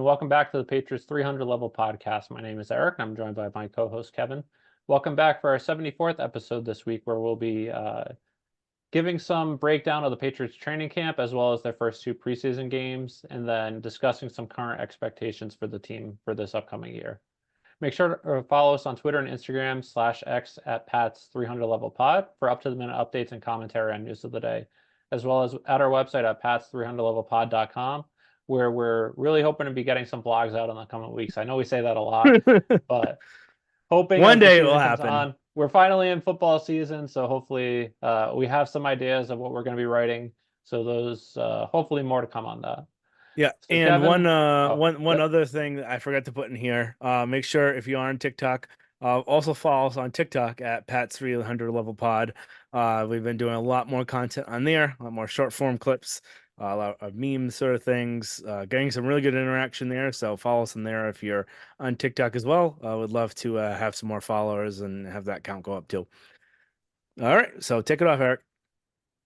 welcome back to the Patriots 300 Level Podcast. My name is Eric, and I'm joined by my co-host Kevin. Welcome back for our 74th episode this week, where we'll be giving some breakdown of the Patriots training camp, as well as their first two preseason games, and then discussing some current expectations for the team for this upcoming year. Make sure to follow us on Twitter and Instagram /X at Pat's 300 Level Pod for up-to-the-minute updates and commentary on news of the day, as well as at our website at pats300levelpod.com, where we're really hoping to be getting some blogs out in the coming weeks. I know we say that a lot, but hoping One as the day it will season comes happen. on. We're finally in football season, so hopefully we have some ideas of what we're going to be writing. So those hopefully more to come on that. Yeah, So and Kevin, one yep. other thing that I forgot to put in here. Make sure if you are on TikTok, also follow us on TikTok at Pat's 300 Level Pod. We've been doing a lot more content on there, a lot more short form clips, a lot of memes sort of things, getting some really good interaction there. So follow us on there if you're on TikTok as well. I would love to have some more followers and have that count go up too. All right, so take it off, Eric.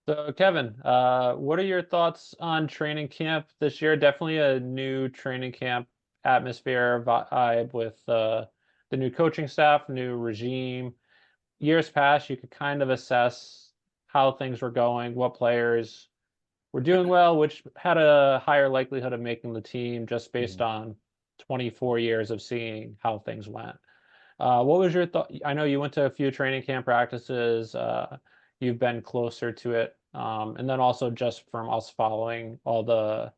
So Kevin, what are your thoughts on training camp this year? Definitely a new training camp atmosphere vibe with the new coaching staff, new regime. Years past, you could kind of assess how things were going, what players were doing well, which had a higher likelihood of making the team just based Mhm. on 24 years of seeing how things went. What was your thought? I know you went to a few training camp practices. You've been closer to it. And then also just from us following all the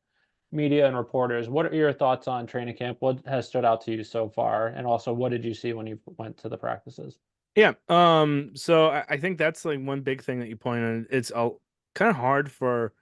media and reporters, what are your thoughts on training camp? What has stood out to you so far? And also, what did you see when you went to the practices? Yeah. So I think that's like one big thing that you pointed. It's kind of hard for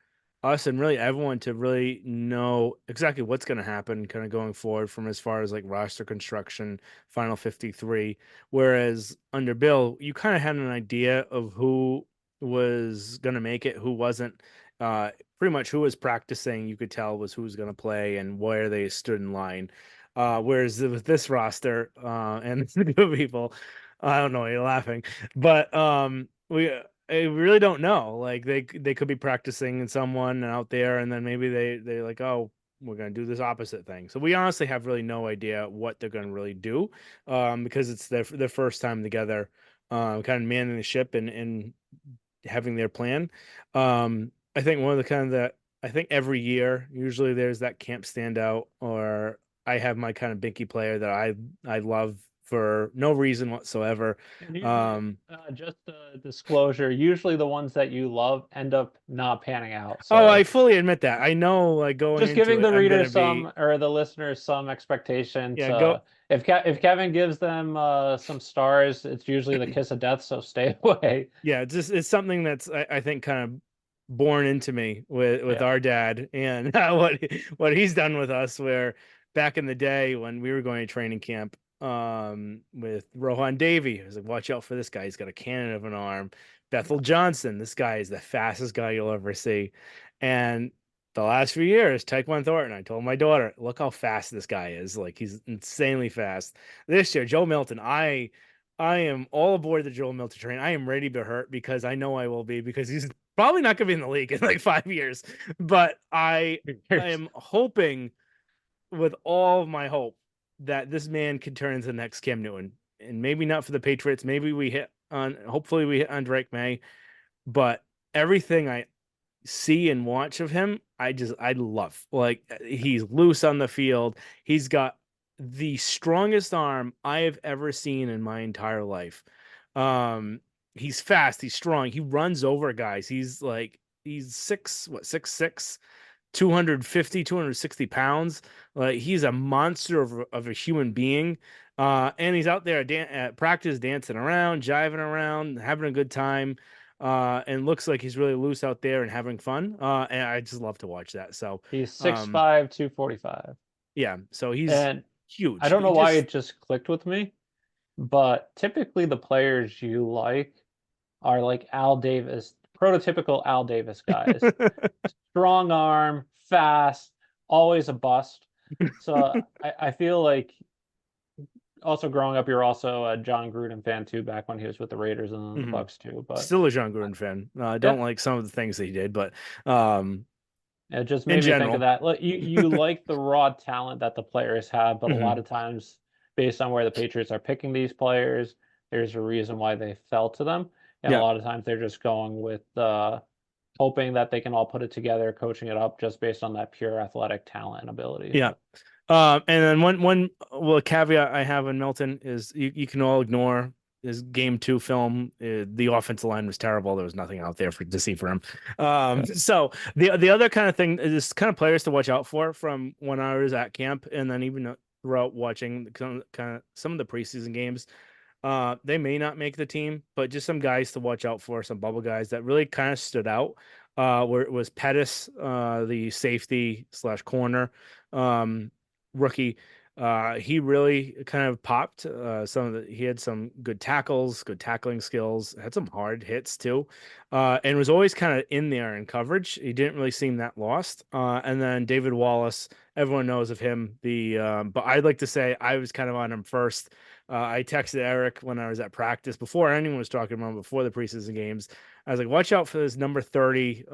us and really everyone to really know exactly what's going to happen kind of going forward from as far as like roster construction, final 53. Whereas under Bill, you kind of had an idea of who was going to make it, who wasn't. Pretty much who was practicing, you could tell was who was going to play and where they stood in line. Whereas with this roster, and the good people, I don't know why you're laughing, but I really don't know. Like they could be practicing someone out there, and then maybe they're like, oh, we're gonna do this opposite thing. So we honestly have really no idea what they're gonna really do, because it's their first time together, kind of manning the ship and having their plan. I think one of the kind of that I think every year usually there's that camp standout, or I have my kind of binky player that I love for no reason whatsoever. And usually, Um, just a disclosure, usually the ones that you love end up not panning out. oh, I So fully admit that. I know, like going just into giving it, the I'm reader gonna be some or the listeners some expectation yeah, go. to if Kevin gives them some stars, it's usually the kiss of death, so stay away. Yeah, it's something that's I think kind of born into me with Yeah. our dad and what he's done with us. Where back in the day when we were going to training camp, with Rohan Davey, I was like, watch out for this guy. He's got a cannon of an arm. Bethel Johnson, this guy is the fastest guy you'll ever see. And the last few years, Taekwon Thornton, I told my daughter, look how fast this guy is. Like he's insanely fast. This year, Joe Milton, I am all aboard the Joel Milton train. I am ready to hurt because I know I will be because he's probably not going to be in the league in like 5 years. But I am hoping with all of my hope that this man can turn into the next Cam Newton. And maybe not for the Patriots. Hopefully we hit on Drake May. But everything I see and watch of him, I love. Like he's loose on the field. He's got the strongest arm I have ever seen in my entire life. Um, he's fast, he's strong, he runs over guys. He's 6'6", 250, 260 pounds. Like he's a monster of a human being. And he's out there at practice dancing around, jiving around, having a good time. And looks like he's really loose out there and having fun. And I just love to watch that. So, He's six um, five, 245. yeah, so he's And I huge. don't He know why just it just clicked with me, but typically the players you like are like Al Davis, prototypical Al Davis guys. Strong arm, fast, always a bust. So I feel like also growing up, you're also a John Gruden fan too, back when he was with the Raiders and then the Mhm. Bucks too. But Still a John Gruden fan. I yeah, don't like some of the things that he did, but um, It just in made me think of general. that. Like, you like the raw talent that the players have, but a lot Hmm. of times, based on where the Patriots are picking these players, there's a reason why they fell to them. And a Yeah, lot of times they're just going with hoping that they can all put it together, coaching it up just based on that pure athletic talent and ability. yeah. And then one caveat I have on Milton is you can all ignore his game two film. The offensive line was terrible. There was nothing out there to see for him. So the other kind of thing is kind of players to watch out for from when I was at camp, and then even throughout watching kind of some of the preseason games. They may not make the team, but just some guys to watch out for, some bubble guys that really kind of stood out. Where it was Pettis, the safety slash corner, um, rookie. He really kind of popped. He had some good tackles, good tackling skills, had some hard hits too, and was always kind of in there in coverage. He didn't really seem that lost. And then David Wallace, everyone knows of him. But I'd like to say I was kind of on him first. I texted Eric when I was at practice before anyone was talking about him, before the preseason games. I was like, watch out for this number 30,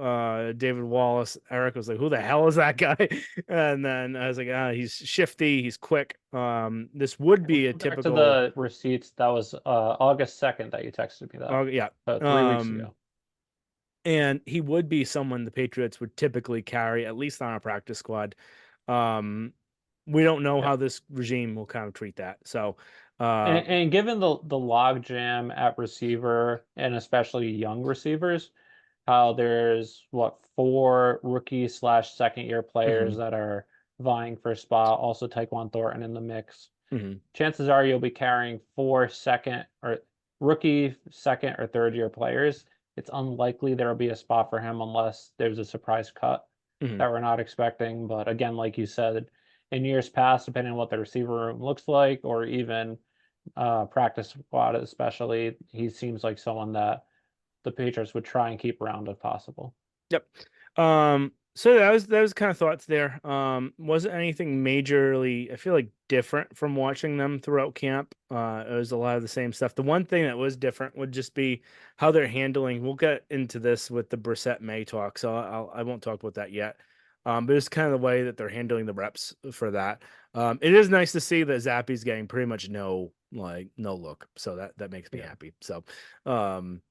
David Wallace. Eric was like, who the hell is that guy? And then I was like, he's shifty, he's quick. This would We'll be a go back to typical, the receipts. That was August 2nd that you texted me that. yeah. So 3 weeks Um, ago. and he would be someone the Patriots would typically carry, at least on a practice squad. Um, we don't know Yeah. how this regime will kind of treat that. So, And given the log jam at receiver and especially young receivers, how there's what, four rookie slash second year players mhm, that are vying for a spot, also Tyquan Thornton in the mix. mhm, Chances are you'll be carrying four second or rookie second or third year players. It's unlikely there'll be a spot for him unless there's a surprise cut mhm. that we're not expecting. But again, like you said, in years past, depending on what the receiver room looks like, or even practice squad especially, he seems like someone that the Patriots would try and keep around if possible. Yep. So that was kind of thoughts there. Wasn't anything majorly, I feel like, different from watching them throughout camp. It was a lot of the same stuff. The one thing that was different would just be how they're handling. We'll get into this with the Brissett May talk, so I won't talk about that yet. But it's kind of the way that they're handling the reps for that. It is nice to see that Zappy's getting pretty much no look, so that makes me Yeah. happy. So, um,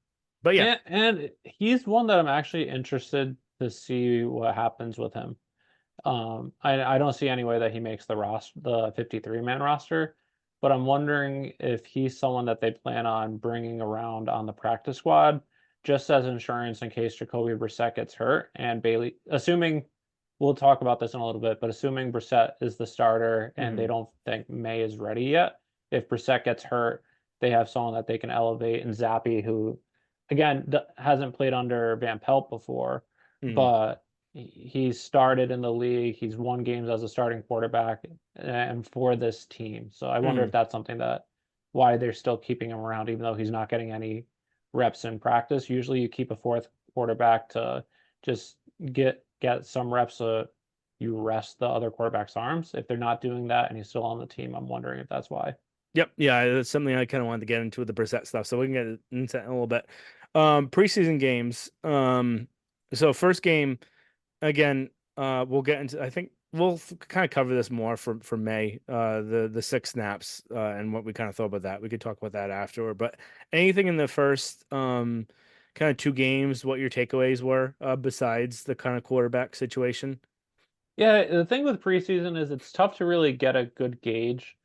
but yeah. And he's one that I'm actually interested to see what happens with him. I don't see any way that he makes the 53-man roster, but I'm wondering if he's someone that they plan on bringing around on the practice squad just as insurance in case Jacoby Brissett gets hurt and Bailey, assuming we'll talk about this in a little bit, but assuming Brissett is the starter and they Mhm, don't think May is ready yet, if Brissett gets hurt, they have someone that they can elevate and Zappy, who again hasn't played under Van Pelt before, mhm, but he's started in the league. He's won games as a starting quarterback and for this team. So I wonder if mhm. that's something that why they're still keeping him around, even though he's not getting any reps in practice. Usually you keep a fourth quarterback to just get some reps so you rest the other quarterback's arms. If they're not doing that and he's still on the team, I'm wondering if that's why. Yep. Yeah, that's something I kind of wanted to get into with the Brissett stuff. So we can get into that in a little bit. Preseason games. So first game, again, we'll get into, I think we'll kind of cover this more for May, the six snaps, and what we kind of thought about that. We could talk about that afterward. But anything in the first kind of two games, what your takeaways were, besides the kind of quarterback situation? Yeah, the thing with preseason is it's tough to really get a good gauge.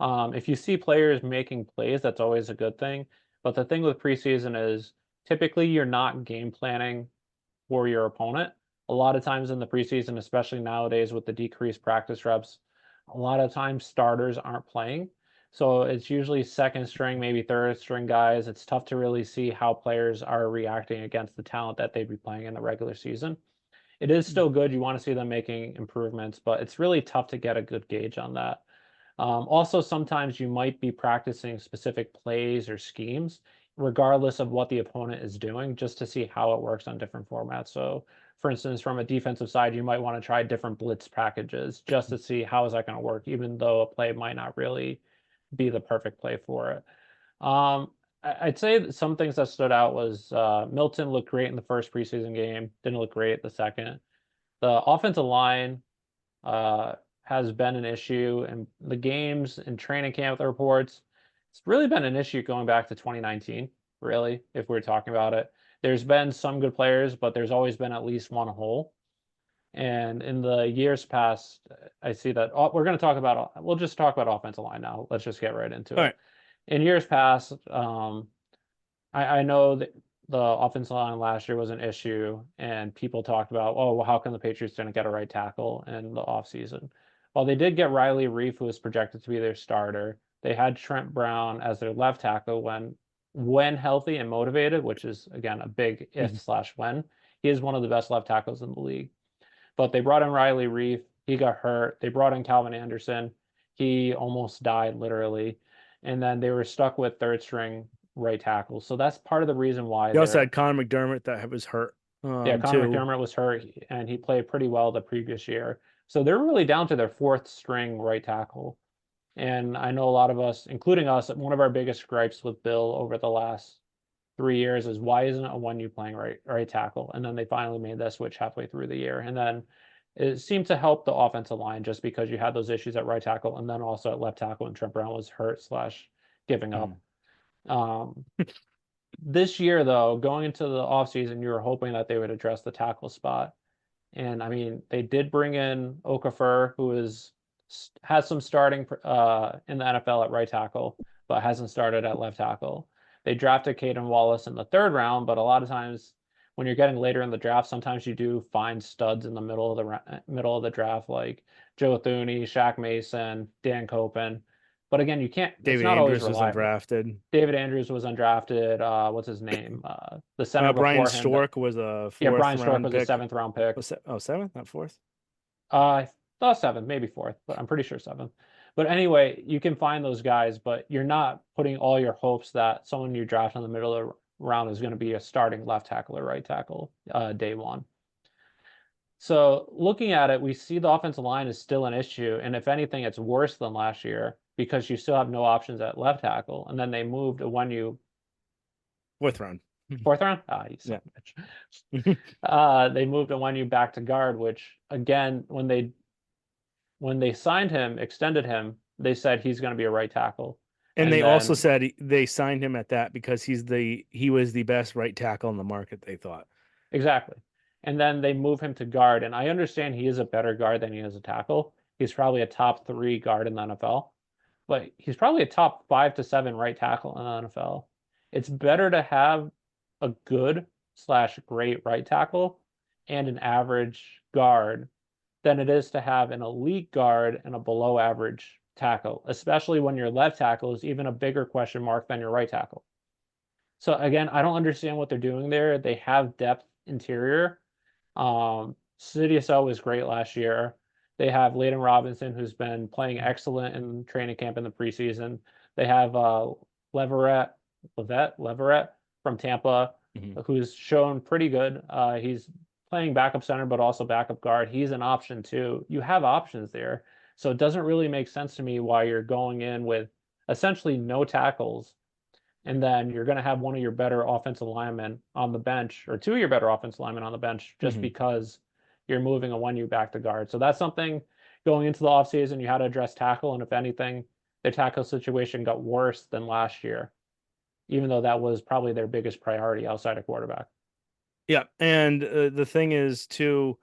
If you see players making plays, that's always a good thing. But the thing with preseason is typically you're not game planning for your opponent. A lot of times in the preseason, especially nowadays with the decreased practice reps, a lot of times starters aren't playing. So it's usually second string, maybe third string guys. It's tough to really see how players are reacting against the talent that they'd be playing in the regular season. It is still good. You want to see them making improvements, but it's really tough to get a good gauge on that. Also, sometimes you might be practicing specific plays or schemes, regardless of what the opponent is doing, just to see how it works on different formats. So, for instance, from a defensive side, you might want to try different blitz packages just to see how is that going to work, even though a play might not really be the perfect play for it. I'd say that some things that stood out was Milton looked great in the first preseason game, didn't look great the second. The offensive line has been an issue in the games and training camp, the reports. It's really been an issue going back to 2019, really, if we're talking about it. There's been some good players, but there's always been at least one hole. And in the years past, I see that we're going to talk about, we'll just talk about offensive line now. Let's just get right into All it. right. In years past, I know that the offensive line last year was an issue, and people talked about, oh, well, how come the Patriots didn't get a right tackle in the offseason? Well, they did get Riley Reef, who was projected to be their starter. They had Trent Brown as their left tackle when healthy and motivated, which is again a big if slash when. He is one of the best left tackles in the league. But they brought in Riley Reef. He got hurt. They brought in Calvin Anderson. He almost died literally. And then they were stuck with third string right tackle. So that's part of the reason why They also they're had Connor McDermott that was hurt. yeah, Connor Too. McDermott was hurt and he played pretty well the previous year. So they're really down to their fourth string right tackle. And I know a lot of us, including us, one of our biggest gripes with Bill over the last 3 years is why isn't a one you playing right tackle? And then they finally made that switch halfway through the year. And then it seemed to help the offensive line just because you had those issues at right tackle and then also at left tackle when Trent Brown was hurt slash giving up. Um, this year, though, going into the offseason, you were hoping that they would address the tackle spot. And I mean, they did bring in Okafor, who has some starting in the NFL at right tackle, but hasn't started at left tackle. They drafted Caden Wallace in the third round, but a lot of times when you're getting later in the draft, sometimes you do find studs in the middle of the draft, like Joe Thuney, Shaq Mason, Dan Copen. But again, you can't. It's David not always Andrews was reliable. undrafted. David Andrews was undrafted. What's his name? The center Brian before him. Stork was a Yeah, fourth Brian Stork round was a pick. seventh round pick. Seventh, not fourth. I thought seventh, maybe fourth, but I'm pretty sure seventh. But anyway, you can find those guys, but you're not putting all your hopes that someone you draft in the middle of the round is going to be a starting left tackle or right tackle day one. So looking at it, we see the offensive line is still an issue. And if anything, it's worse than last year because you still have no options at left tackle. And then they moved when you fourth round. Fourth round? You son of a bitch. They moved you back to guard, which again, when they signed him, extended him, they said he's going to be a right tackle. And they also said they signed him at that because he was the best right tackle in the market, they thought. Exactly. And then they move him to guard. And I understand he is a better guard than he is a tackle. He's probably a top 3 guard in the NFL, but he's probably a top 5 to 7 right tackle in the NFL. It's better to have a good slash great right tackle and an average guard than it is to have an elite guard and a below average tackle, especially when your left tackle is even a bigger question mark than your right tackle. So again, I don't understand what they're doing there. They have depth interior. CDSO was great last year. They have Layden Robinson, who's been playing excellent in training camp in the preseason. They have Leverett from Tampa, who's shown pretty good. He's playing backup center, but also backup guard. He's an option too. You have options there. So it doesn't really make sense to me why you're going in with essentially no tackles. And then you're going to have one of your better offensive linemen on the bench or two of your better offensive linemen on the bench just because you're moving a 1U back to guard. So that's something going into the offseason you had to address tackle. And if anything, the tackle situation got worse than last year, even though that was probably their biggest priority outside of quarterback. Yeah. And the thing is, too,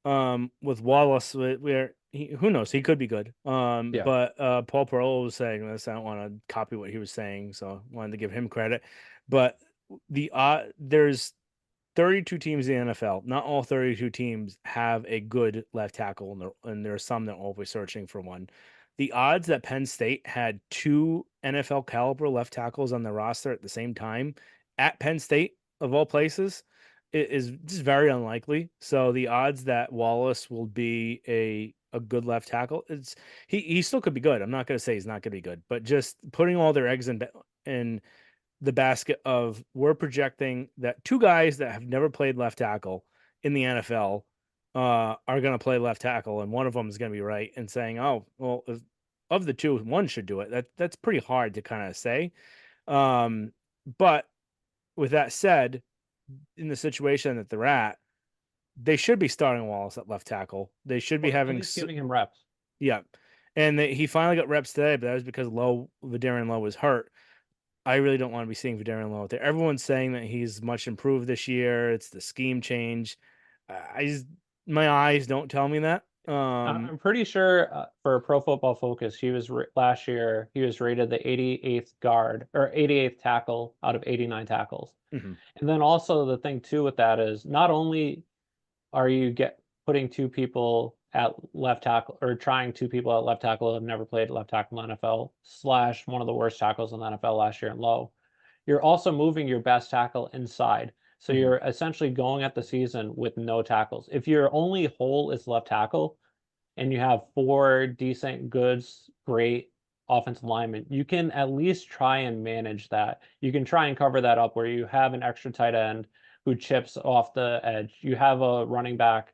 with Wallace, who knows? He could be good. But Paul Perlow was saying this. I don't want to copy what he was saying, so I wanted to give him credit. But there's 32 teams in the NFL. Not all 32 teams have a good left tackle, and there are some that are always searching for one. The odds that Penn State had 2 NFL caliber left tackles on the roster at the same time at Penn State, of all places, is just very unlikely. So the odds that Wallace will be a good left tackle, he still could be good. I'm not going to say he's not going to be good, but just putting all their eggs in the basket of we're projecting that 2 guys that have never played left tackle in the NFL are going to play left tackle, and one of them is going to be right, and saying, oh, well, of the 2, one should do it. That's pretty hard to kind of say. But with that said, in the situation that they're at, they should be starting Wallace at left tackle. They should be Or at having, least giving him reps. yeah. And he finally got reps today, but that was because Vidarian Lowe was hurt. I really don't want to be seeing Vidarian Lowe out there. Everyone's saying that he's much improved this year. It's the scheme change. I just, my eyes don't tell me that. I'm pretty sure for Pro Football Focus, last year he was rated the 88th guard or 88th tackle out of 89 tackles. Mhm. And then also the thing too with that is not only are you putting two people at left tackle or trying two people at left tackle who have never played left tackle in the NFL slash one of the worst tackles in the NFL last year in Low. You're also moving your best tackle inside. So Mhm. you're essentially going at the season with no tackles. If your only hole is left tackle and you have four decent, great offensive linemen, you can at least try and manage that. You can try and cover that up where you have an extra tight end who chips off the edge. You have a running back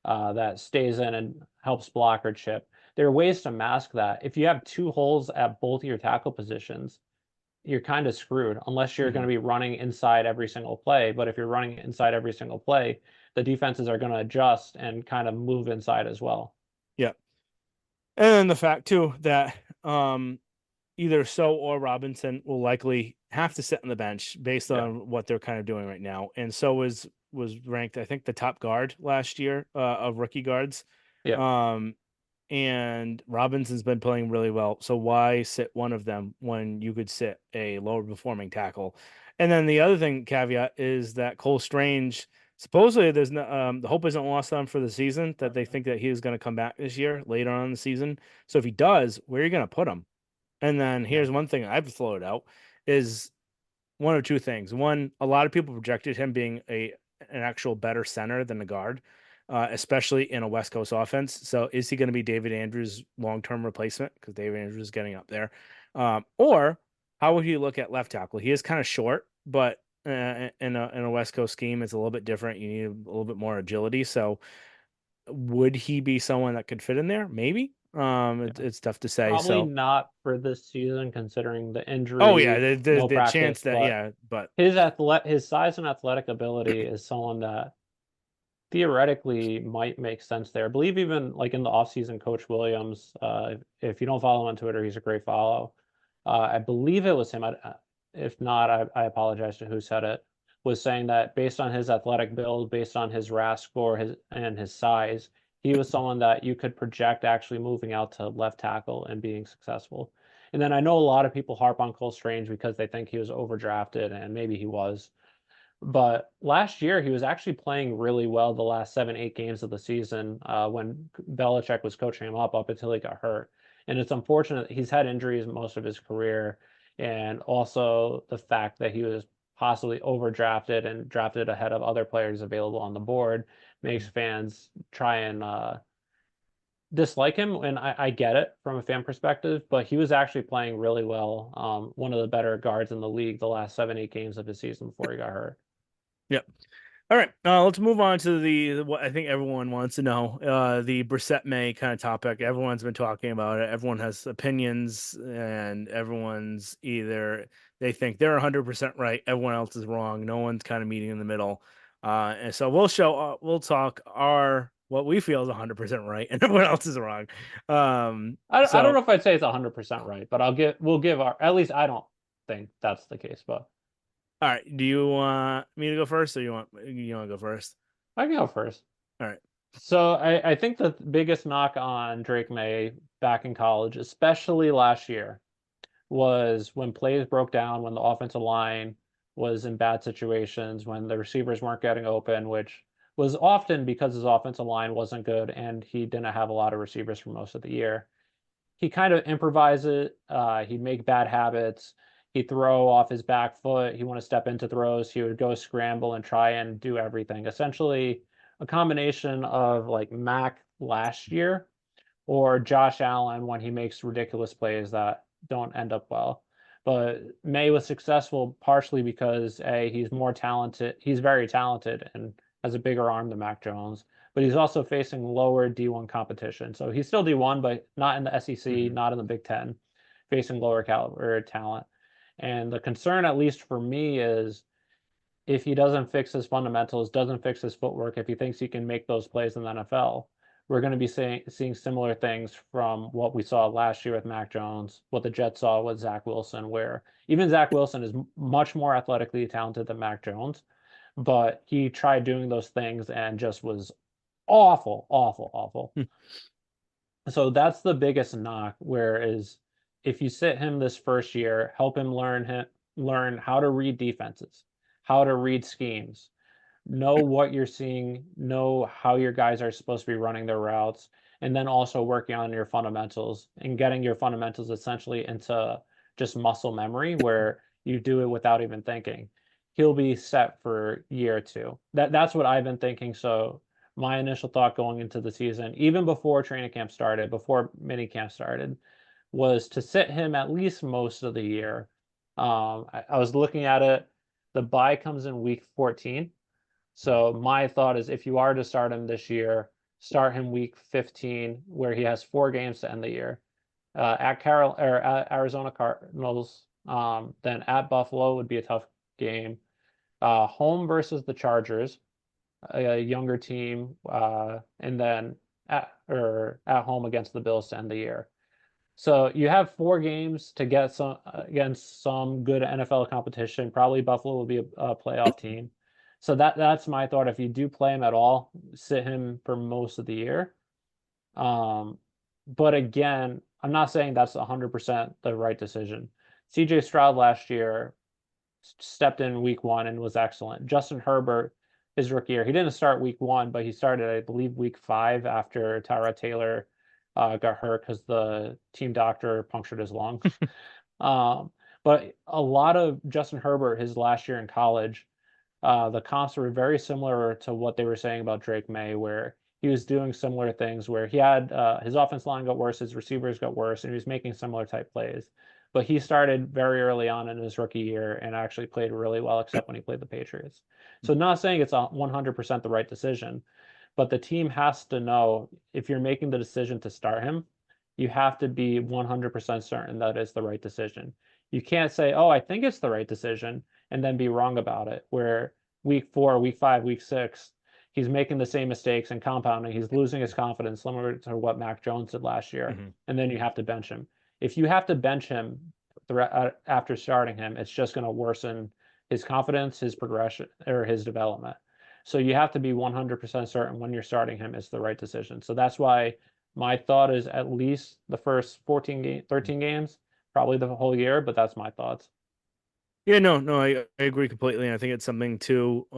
that stays in and helps block or chip. There are ways to mask that. If you have two holes at both your tackle positions, you're kind of screwed unless you're going Mhm. to be running inside every single play. But if you're running inside every single play, the defenses are going to adjust and kind of move inside as well. Yeah. And then the fact too that either So or Robinson will likely have to sit on the bench based Yeah. on what they're kind of doing right now. And So was ranked, I think, the top guard last year of rookie guards. Yeah. Um, and Robinson's been playing really well. So why sit one of them when you could sit a lower performing tackle? And then the other thing caveat is that Cole Strange supposedly there's no the hope isn't lost on him for the season that they think that he is going to come back this year later on in the season. So if he does, where are you going to put him? And then Yeah. here's one thing I've floated out is one of two things. One, a lot of people projected him being an actual better center than the guard, especially in a West Coast offense. So is he going to be David Andrews' long-term replacement? Because David Andrews is getting up there. Or how would you look at left tackle? He is kind of short, but in a West Coast scheme, it's a little bit different. You need a little bit more agility. So would he be someone that could fit in there? Maybe. Yeah. It's tough to say. Probably So, not for this season, considering the oh yeah, injury, there's no the chance practice, that but yeah, but his size and athletic ability is someone that theoretically might make sense there. I believe even like in the offseason, Coach Williams, if you don't follow him on Twitter, he's a great follow. I believe it was him. If not, I apologize to who said it. Was saying that based on his athletic build, based on his RAS score, his size, he was someone that you could project actually moving out to left tackle and being successful. And then I know a lot of people harp on Cole Strange because they think he was overdrafted, and maybe he was. But last year, he was actually playing really well the last 7, 8 games of the season when Belichick was coaching him up until he got hurt. And it's unfortunate he's had injuries most of his career. And also the fact that he was possibly overdrafted and drafted ahead of other players available on the board makes fans try and dislike him. And I get it from a fan perspective, but he was actually playing really well. One of the better guards in the league the last 7, 8 games of his season before he got hurt. yeah. All right, let's move on to the what I think everyone wants to know, the Brissett May kind of topic. Everyone's been talking about it. Everyone has opinions, and everyone's either they think they're 100% right, everyone else is wrong. No one's kind of meeting in the middle. And so we'll talk our what we feel is 100% right, and everyone else is wrong. I don't So know if I'd say it's 100% right, but we'll give our, at least I don't think that's the case, but all right, do you want me to go first, or you want to go first? I can go first. All right. So I think the biggest knock on Drake May back in college, especially last year, was when plays broke down, when the offensive line was in bad situations, when the receivers weren't getting open, which was often because his offensive line wasn't good and he didn't have a lot of receivers for most of the year. He kind of improvise it. He'd make bad habits. He'd throw off his back foot. He want to step into throws. He would go scramble and try and do everything. Essentially, a combination of like Mac last year or Josh Allen when he makes ridiculous plays that don't end up well. But May was successful partially because he's more talented. He's very talented and has a bigger arm than Mac Jones. But he's also facing lower D1 competition. So he's still D1, but not in the SEC, Mhm. not in the Big Ten, facing lower caliber talent. And the concern, at least for me, is if he doesn't fix his fundamentals, doesn't fix his footwork, if he thinks he can make those plays in the NFL, we're going to be seeing similar things from what we saw last year with Mac Jones, what the Jets saw with Zach Wilson, where even Zach Wilson is much more athletically talented than Mac Jones, but he tried doing those things and just was awful, awful, awful. Hmm. So that's the biggest knock. Whereas if you sit him this first year, help him learn how to read defenses, how to read schemes, know what you're seeing, know how your guys are supposed to be running their routes, and then also working on your fundamentals and getting your fundamentals essentially into just muscle memory where you do it without even thinking. He'll be set for year two. That's what I've been thinking. So my initial thought going into the season, even before training camp started, before mini camp started, was to sit him at least most of the year. I was looking at it. The bye comes in week 14. So my thought is if you are to start him this year, start him week 15, where he has 4 games to end the year. At Arizona Cardinals, then at Buffalo would be a tough game. Home versus the Chargers, a younger team, and then at home against the Bills to end the year. So you have 4 games to get some against some good NFL competition. Probably Buffalo will be a playoff team. So that's my thought. If you do play him at all, sit him for most of the year. But again, I'm not saying that's 100% the right decision. CJ Stroud last year stepped in week 1 and was excellent. Justin Herbert, his rookie year, he didn't start week 1, but he started, I believe, week 5 after Tyrod Taylor got hurt because the team doctor punctured his lung. But a lot of Justin Herbert, his last year in college, the comps were very similar to what they were saying about Drake Maye, where he was doing similar things where he had his offense line got worse, his receivers got worse, and he was making similar type plays. But he started very early on in his rookie year and actually played really well, except when he played the Patriots. So not saying it's 100% the right decision, but the team has to know if you're making the decision to start him, you have to be 100% certain that it's the right decision. You can't say, oh, I think it's the right decision, and then be wrong about it, where week 4, week 5, week 6, he's making the same mistakes and compounding. He's losing his confidence, similar to what Mac Jones did last year. Mm-hmm. And then you have to bench him. If you have to bench him after starting him, it's just going to worsen his confidence, his progression, or his development. So you have to be 100% certain when you're starting him is the right decision. So that's why my thought is at least the first 13 games, probably the whole year, but that's my thoughts. Yeah, no, I agree completely. And I think it's something too,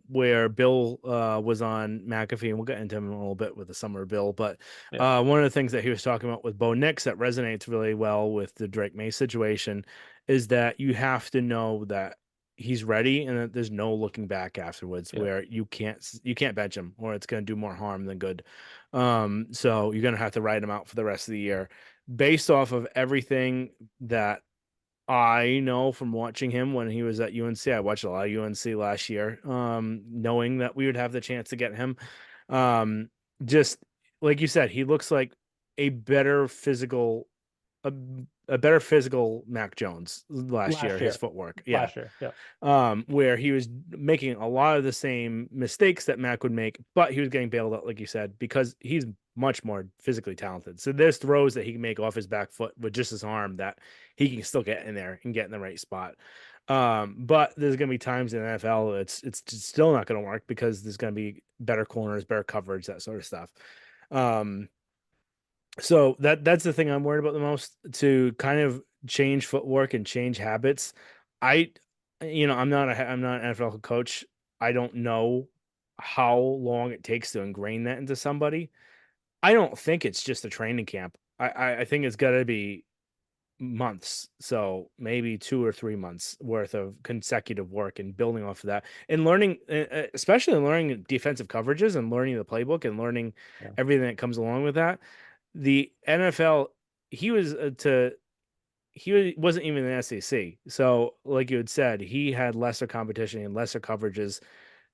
where Bill was on McAfee, and we'll get into him in a little bit with the summer Bill. But Yeah. one of the things that he was talking about with Bo Nix that resonates really well with the Drake May situation is that you have to know that he's ready and that there's no looking back afterwards, Yeah. where you can't bench him or it's going to do more harm than good. So you're going to have to ride him out for the rest of the year based off of everything that I know from watching him when he was at UNC. I watched a lot of UNC last year, knowing that we would have the chance to get him. Um, just like you said, he looks like a better physical, a, a better physical Mac Jones last year. Last His year. footwork, yeah, Last year. Yeah. where he was making a lot of the same mistakes that Mac would make, but he was getting bailed out, like you said, because he's much more physically talented. So there's throws that he can make off his back foot with just his arm that he can still get in there and get in the right spot. But there's going to be times in the NFL it's still not going to work because there's going to be better corners, better coverage, that sort of stuff. So that's the thing I'm worried about the most, to kind of change footwork and change habits. I, I'm not an NFL coach. I don't know how long it takes to ingrain that into somebody. I don't think it's just a training camp. I think it's got to be months. So maybe 2 or 3 months worth of consecutive work and building off of that and learning, especially learning defensive coverages and learning the playbook and learning Yeah. everything that comes along with that. The NFL, he was wasn't even in the SEC. So like you had said, he had lesser competition and lesser coverages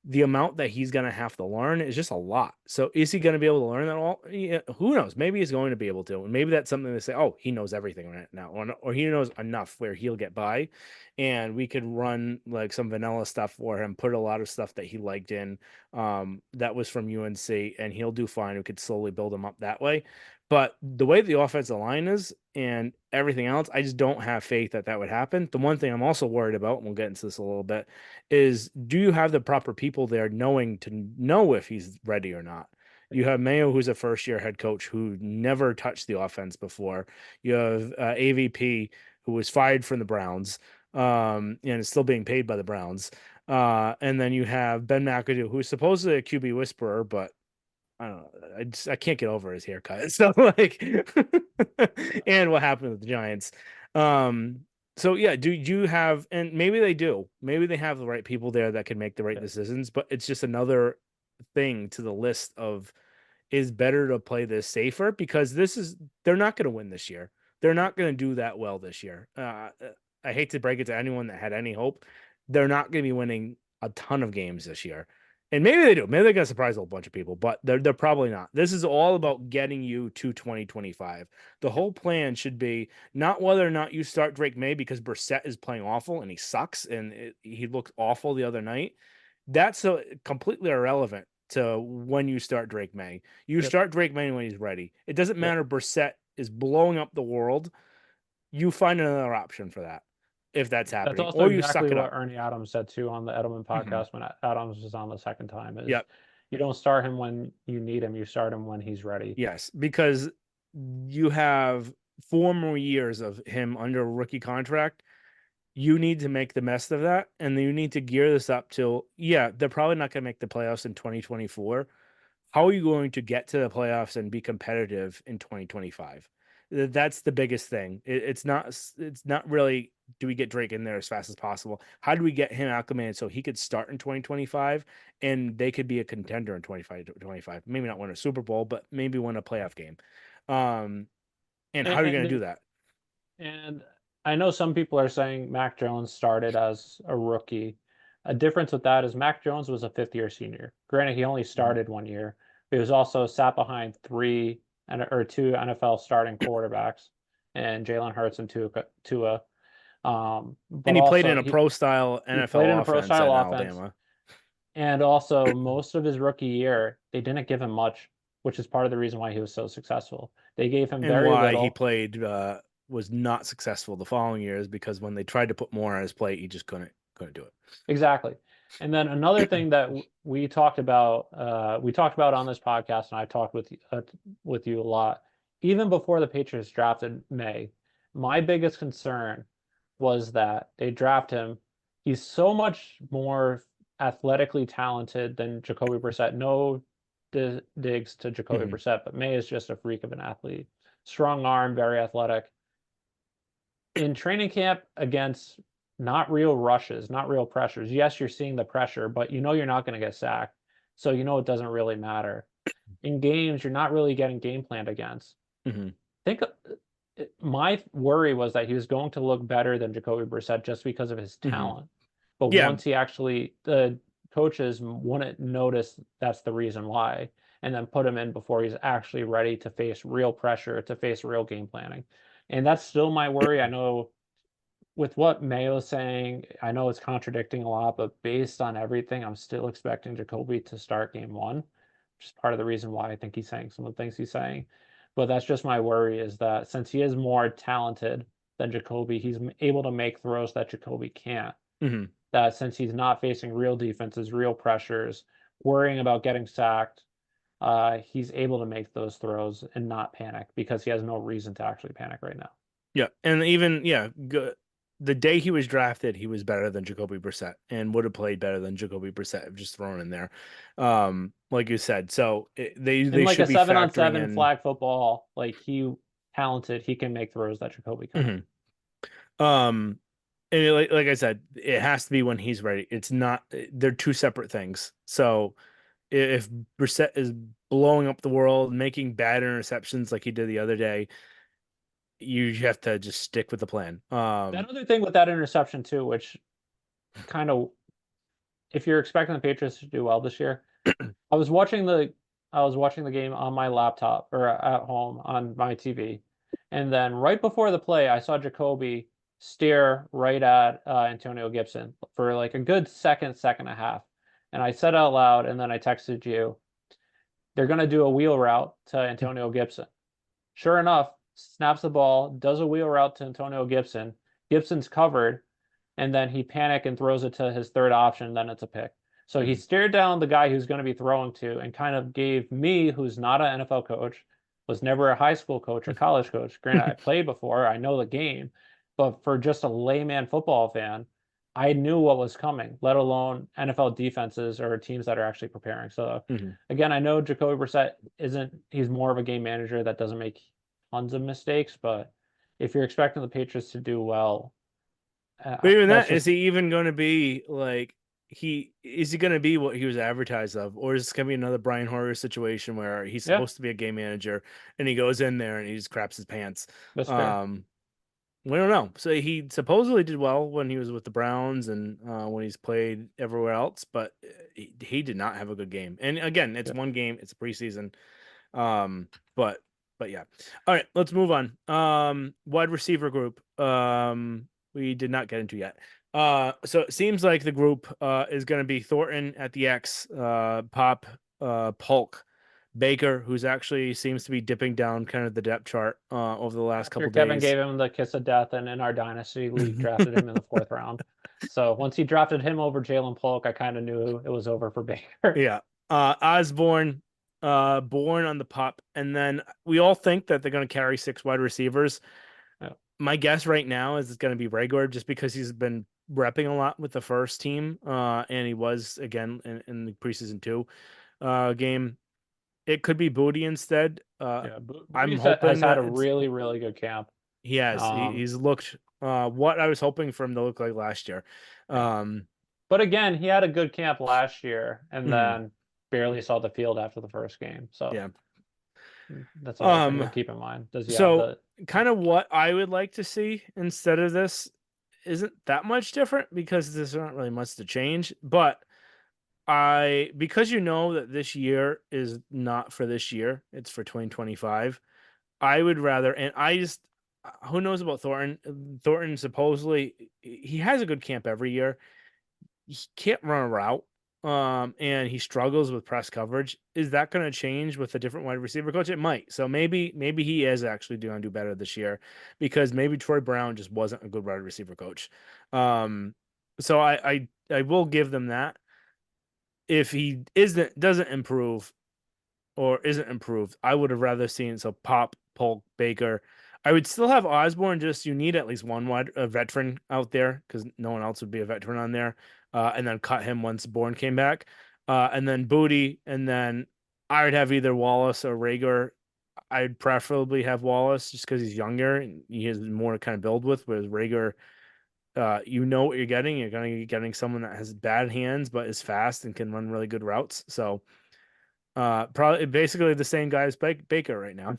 the amount that he's going to have to learn is just a lot. So is he going to be able to learn that all? Yeah, who knows? Maybe he's going to be able to. And maybe that's something to say, oh, he knows everything right now, or he knows enough where he'll get by. And we could run like some vanilla stuff for him, put a lot of stuff that he liked in that was from UNC, and he'll do fine. We could slowly build him up that way. But the way the offensive line is and everything else, I just don't have faith that that would happen. The one thing I'm also worried about, and we'll get into this a little bit, is do you have the proper people there knowing to know if he's ready or not? You have Mayo, who's a first year head coach who never touched the offense before. You have AVP, who was fired from the Browns and is still being paid by the Browns. And then you have Ben McAdoo, who's supposedly a QB whisperer, but I don't know. I can't get over his haircut. So like, and what happened with the Giants. So yeah, do you have, and maybe they do, maybe they have the right people there that can make the right decisions, but it's just another thing to the list of is better to play this safer because they're not going to win this year. They're not going to do that well this year. I hate to break it to anyone that had any hope. They're not going to be winning a ton of games this year. And maybe they do. Maybe they're going to surprise a whole bunch of people, but they're probably not. This is all about getting you to 2025. The whole plan should be not whether or not you start Drake May because Brissett is playing awful and he sucks and he looked awful the other night. That's completely irrelevant to when you start Drake May. You start Drake May when he's ready. It doesn't matter. Brissett is blowing up the world. You find another option for that if that's That's happening, also or you exactly suck it what up. Ernie Adams said too on the Edelman Mm-hmm. podcast when Adams was on the second time is Yep. you don't start him when you need him, you start him when he's ready. Yes, because you have 4 more years of him under a rookie contract. You need to make the best of that, and you need to gear this up till, yeah, they're probably not going to make the playoffs in 2024. How are you going to get to the playoffs and be competitive in 2025? That's the biggest thing. It's not really do we get Drake in there as fast as possible? How do we get him acclimated so he could start in 2025 and they could be a contender in 25 to 25? Maybe not win a Super Bowl, but maybe win a playoff game. Um, and how are you going to do And that? and I know some people are saying Mac Jones started as a rookie. A difference with that is Mac Jones was a fifth year senior. Granted, he only Mhm. started 1 year, but he was also sat behind two NFL starting quarterbacks and Jalen Hurts and Tua. And But he played in also a pro style he played in NFL a pro offense style at offense. Alabama. And also, most of his rookie year, they didn't give him much, which is part of the reason why he was so successful. They gave him And very why he little. played was not successful the following years because when they tried to put more on his plate, he just couldn't do it. Exactly. And then another thing that we talked about on this podcast, and I talked with you a lot, even before the Patriots drafted May. My biggest concern was that they draft him. He's so much more athletically talented than Jacoby Brissett. No digs to Jacoby Mhm. Brissett, but May is just a freak of an athlete. Strong arm, very athletic. In training camp against not real rushes, not real pressures. Yes, you're seeing the pressure, but you know you're not going to get sacked. So you know it doesn't really matter. In games, you're not really getting game planned against. Mhm. Think my worry was that he was going to look better than Jacoby Brissett just because of his Mhm. talent. But Yeah. once the coaches wouldn't notice that's the reason why, and then put him in before he's actually ready to face real pressure, to face real game planning. And that's still my worry. I know with what Mayo's saying, I know it's contradicting a lot, but based on everything, I'm still expecting Jacoby to start game one, which is part of the reason why I think he's saying some of the things he's saying. But that's just my worry is that since he is more talented than Jacoby, he's able to make throws that Jacoby can't. Mhm. That since he's not facing real defenses, real pressures, worrying about getting sacked, he's able to make those throws and not panic because he has no reason to actually panic right now. Yeah. And even the day he was drafted, he was better than Jacoby Brissett and would have played better than Jacoby Brissett if just thrown in there. Like you said. So In they like should a be seven on factoring seven in. flag football, like he talented, he can make throws that Jacoby couldn't. Mhm. Um and like I said, it has to be when he's ready. It's not they're two separate things. So if Brissett is blowing up the world, making bad interceptions like he did the other day, you have to just stick with the plan. That other thing with that interception too, which kind of if you're expecting the Patriots to do well this year, I was watching the game on my laptop or at home on my TV, and then right before the play, I saw Jacoby stare right at Antonio Gibson for like a good second and a half, and I said out loud, and then I texted you, they're going to do a wheel route to Antonio Gibson. Sure enough, snaps the ball, does a wheel route to Antonio Gibson. Gibson's covered, and then he panic and throws it to his third option, then it's a pick. So he stared down the guy who's going to be throwing to and kind of gave me, who's not an NFL coach, was never a high school coach or college coach. Granted, I played before, I know the game, but for just a layman football fan, I knew what was coming, let alone NFL defenses or teams that are actually preparing. So again, I know Jacoby Brissett he's more of a game manager that doesn't make tons of mistakes, but if you're expecting the Patriots to do well, But even that's that, is just he even going to be like is he going to be what he was advertised of, or is this going to be another Brian Hoyer situation where he's yeah, supposed to be a game manager and he goes in there and he just craps his pants? that's fair. We don't know. So he supposedly did well when he was with the Browns and when he's played everywhere else, but he did not have a good game. And again, it's Yeah. one game, it's a preseason. But yeah. All right, let's move on. Wide receiver group. We did not get into yet. So it seems like the group is going to be Thornton at the X, Pop, Polk, Baker, who's actually seems to be dipping down kind of the depth chart over the last couple Kevin days. gave him the kiss of death, and in our dynasty league, drafted him in the fourth round. So once he drafted him over Jalen Polk, I kind of knew it was over for Baker. Yeah. Osborne, born on the pup, and then we all think that they're going to carry 6 wide receivers. Yeah. My guess right now is it's going to be Rager just because he's been repping a lot with the first team, and he was again in the preseason 2 game. It could be Booty instead. Yeah, I'm Booty hoping has had that a really, really good camp. he has. He's looked what I was hoping for him to look like last year. Yeah. But again, he had a good camp last year, and then barely saw the field after the first game. So yeah, that's another thing to keep in mind. Does he have so the kind of what I would like to see instead of this isn't that much different because there's not really much to change, but because you know that this year is not for this year, it's for 2025. I would rather, and I just who knows about Thornton? Thornton supposedly he has a good camp every year. He can't run a route. And he struggles with press coverage. Is that going to change with a different wide receiver coach? It might. So maybe he is actually going to do better this year because maybe Troy Brown just wasn't a good wide receiver coach. So I will give them that. If he doesn't improve or isn't improved, I would have rather seen so Pop, Polk, Baker. I would still have Osborne. Just you need at least one a veteran out there because no one else would be a veteran on there. And then cut him once Bourne came back. And then Booty, and then I would have either Wallace or Rager. I'd preferably have Wallace just because he's younger and he has more to kind of build with. Whereas Rager, you know what you're getting. You're going to be getting someone that has bad hands but is fast and can run really good routes. So probably basically the same guy as Baker right now.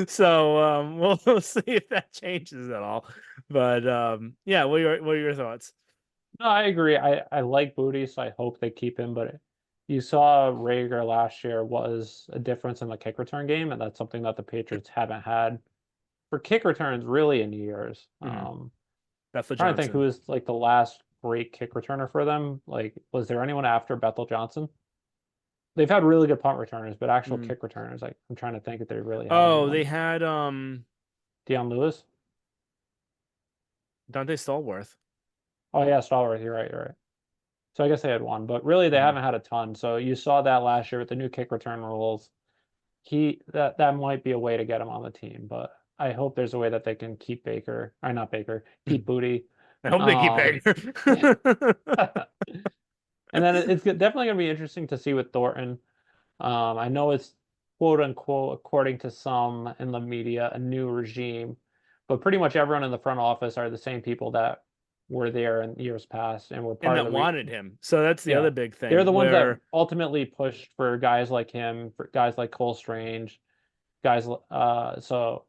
So we'll see if that changes at all. But yeah, what are your thoughts? No, I agree. I like Booty, so I hope they keep him. But you saw Rager last year was a difference in the kick return game, and that's something that the Patriots haven't had for kick returns really in years. Bethel Trying to think who Johnson. was like the last great kick returner for them. Like, was there anyone after Bethel Johnson? They've had really good punt returners, but actual kick returners, like I'm trying to think if they really had Oh, they anyone. had Deion Lewis. Dante Stallworth. Oh yeah, Stallworth. You're right. You're right. So I guess they had one, but really they haven't had a ton. So you saw that last year with the new kick return rules. That might be a way to get him on the team, but I hope there's a way that they can keep Baker, or not Baker, keep Booty. I hope they keep Yeah. Baker. And then it's definitely going to be interesting to see with Thornton. I know it's quote unquote, according to some in the media, a new regime, but pretty much everyone in the front office are the same people that were there in years past and were And part of that the wanted him. So that's the yeah. other big They're the thing ones that where ultimately pushed for guys like him, for guys like Cole Strange, guys. So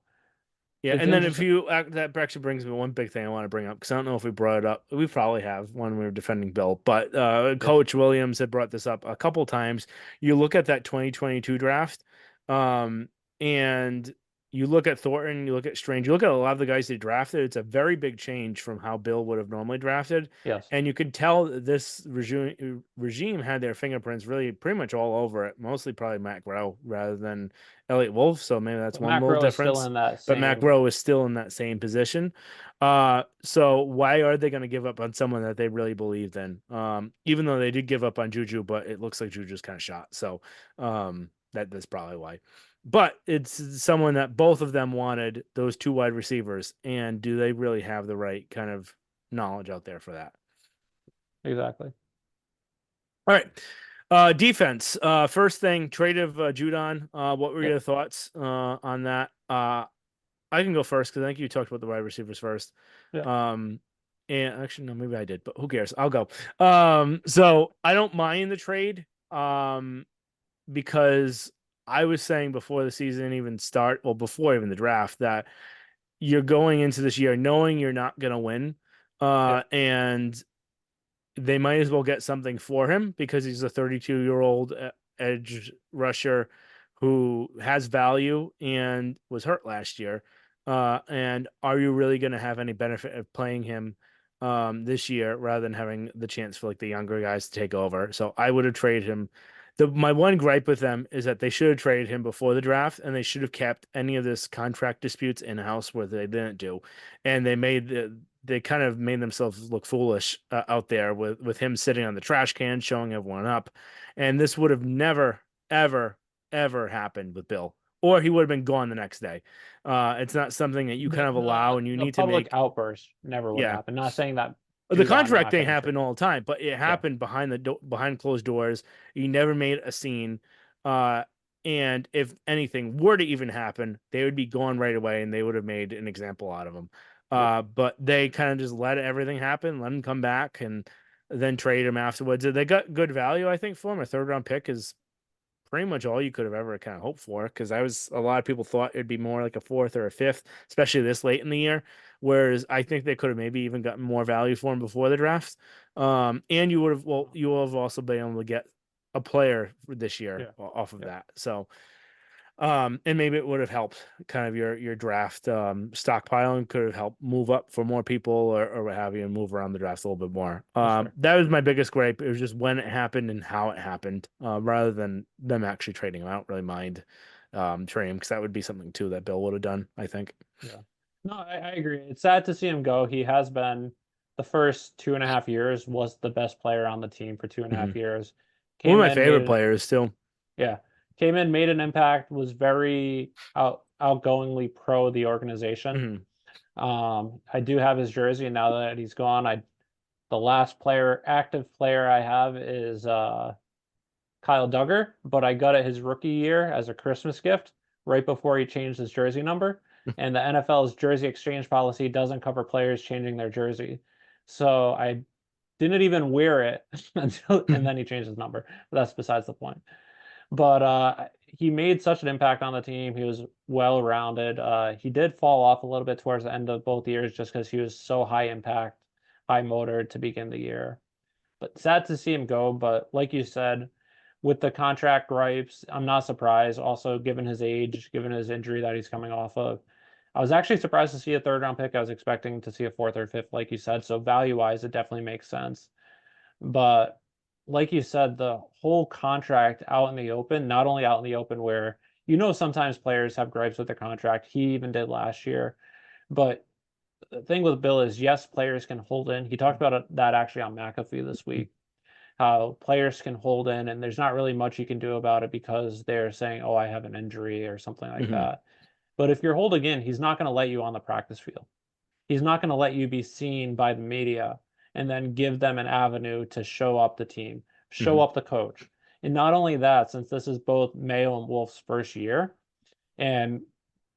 Yeah, It's and then if interesting. you that actually brings me one big thing I want to bring up because I don't know if we brought it up. We probably have when we were defending Bill, but Yeah, Coach Williams had brought this up a couple times. You look at that 2022 draft, um, and you look at Thornton, you look at Strange, you look at a lot of the guys they drafted. It's a very big change from how Bill would have normally drafted, yes. and you could tell that this regime had their fingerprints really pretty much all over it. Mostly probably Matt Groh rather than Elliot Wolf, so maybe that's But one Matt little Groh is still difference, in that but Matt same. Rowe is still in that same position. So why are they going to give up on someone that they really believed in? Even though they did give up on Juju, but it looks like Juju's kind of shot. So that's probably why. But it's someone that both of them wanted, those two wide receivers, and do they really have the right kind of knowledge out there for that? Exactly. All right. Defense. First thing, trade of Judon. What were Yep. your thoughts on that? I can go first because I think you talked about the wide receivers first. Yeah. Um, and actually, no, maybe I did, but who cares? I'll go. So I don't mind the trade. Because I was saying before the season even start, well, before even the draft, that you're going into this year knowing you're not gonna win. Yep. And they might as well get something for him because he's a 32-year-old edge rusher who has value and was hurt last year. And are you really going to have any benefit of playing him this year rather than having the chance for like the younger guys to take over? So I would have traded him. My one gripe with them is that they should have traded him before the draft and they should have kept any of this contract disputes in house where they didn't do. And they kind of made themselves look foolish out there with him sitting on the trash can showing everyone up, and this would have never ever happened with Bill, or he would have been gone the next day. It's not something that you kind of allow, and you The need to public make. outburst never would Yeah, happen. Not saying that the Judon's contract not thing getting happened traded. all the time, but it Yeah. happened behind closed doors. He never made a scene. Uh, and if anything were to even happen, they would be gone right away, and they would have made an example out of him. Yep. But they kind of just let everything happen, let him come back, and then trade him afterwards. They got good value, I think, for him. A third round pick is pretty much all you could have ever kind of hoped for because I was a lot of people thought it'd be more like a fourth or a fifth, especially this late in the year. Whereas I think they could have maybe even gotten more value for him before the draft. And you will have also been able to get a player for this year Yeah. off of Yep. that. So and maybe it would have helped kind of your draft stockpiling could have helped move up for more people or what have you and move around the draft a little bit more. That's fair. That was my biggest gripe. It was just when it happened and how it happened, rather than them actually trading him. I don't really mind trading him because that would be something too that Bill would have done, I think. Yeah. No, I agree. It's sad to see him go. He has been the first 2.5 years was the best player on the team for two and a Hmm. half years. One of Came my in, made favorite an players still. yeah, came in, made an impact, was very outgoingly pro the organization. Hmm. I do have his jersey, and now that he's gone, the last active player I have is Kyle Duggar, but I got it his rookie year as a Christmas gift right before he changed his jersey number. And the NFL's jersey exchange policy doesn't cover players changing their jersey. So I didn't even wear it until, and then he changed his number. But that's besides the point. But he made such an impact on the team. He was well rounded. He did fall off a little bit towards the end of both years just because he was so high impact, high motor to begin the year. But sad to see him go. But like you said, with the contract gripes, I'm not surprised. Also, given his age, given his injury that he's coming off of, I was actually surprised to see a third round pick. I was expecting to see a fourth or fifth, like you said. So value wise, it definitely makes sense. But like you said, the whole contract out in the open, not only out in the open where sometimes players have gripes with the contract. He even did last year. But the thing with Bill is, yes, players can hold in. He talked about that actually on McAfee this week, how players can hold in, and there's not really much you can do about it because they're saying, "Oh, I have an injury" or something like Hmm. that. But if you're holding in, he's not going to let you on the practice field. He's not going to let you be seen by the media and then give them an avenue to show up the team, show Hmm. up the coach. And not only that, since this is both Mayo and Wolf's first year, and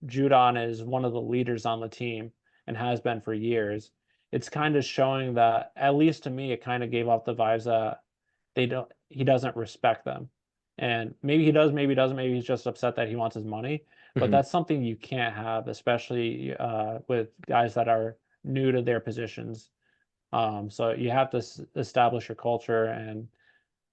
Judon is one of the leaders on the team and has been for years, it's kind of showing that, at least to me, it kind of gave off the vibes that he doesn't respect them. And maybe he does, maybe he doesn't, maybe he's just upset that he wants his money. but Mhm. that's something you can't have, especially with guys that are new to their positions. So you have to establish your culture, and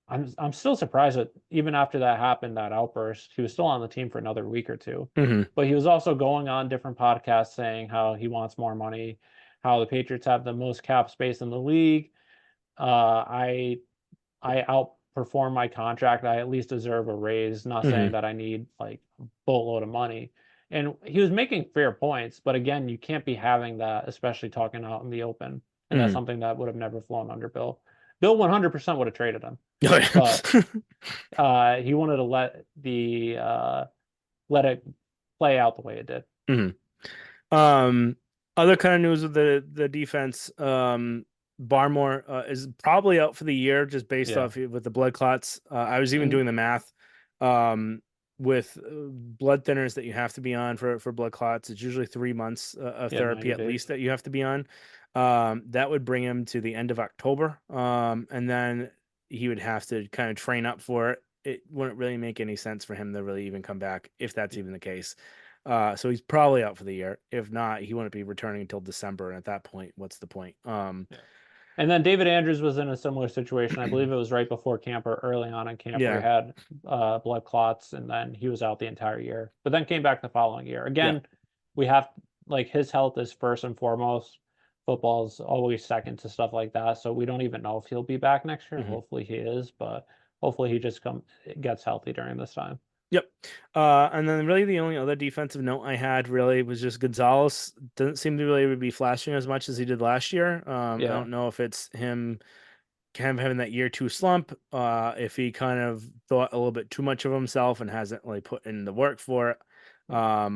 I'm still surprised that even after that happened, that outburst, he was still on the team for another week or two. Mhm. But he was also going on different podcasts saying how he wants more money, how the Patriots have the most cap space in the league. I outperform my contract. I at least deserve a raise, not saying Mhm. that I need like a boatload of money. And he was making fair points, but again, you can't be having that, especially talking out in the open. And that's Mhm. something that would have never flown under Bill. Bill 100% would have traded him, Oh, but yeah. he wanted to let it play out the way it did. Mhm. Um, Other kind of news with the defense, Barmore is probably out for the year just based Yeah. off with the blood clots. I was even And doing the math. Um, with blood thinners that you have to be on for blood clots, it's usually 3 months of yeah, therapy 90 at least days. that you have to be on. That would bring him to the end of October. And then he would have to kind of train up for it. It wouldn't really make any sense for him to really even come back if that's even the case. So he's probably out for the year. If not, he wouldn't be returning until December. And at that point, what's the point? Yeah. And then David Andrews was in a similar situation. I believe it was right before camp or early on in camp where he Yeah, had blood clots, and then he was out the entire year, but then came back the following year. yeah. Again, we have like his health is first and foremost. Football's always second to stuff like that. So we don't even know if he'll be back next year. Hmm. Hopefully he is, but hopefully he just gets healthy during this time. Yep. And then really the only other defensive note I had really was just Gonzalez doesn't seem to really be flashing as much as he did last year. I Yeah. don't know if it's him kind of having that year two slump, if he kind of thought a little bit too much of himself and hasn't really put in the work for it. I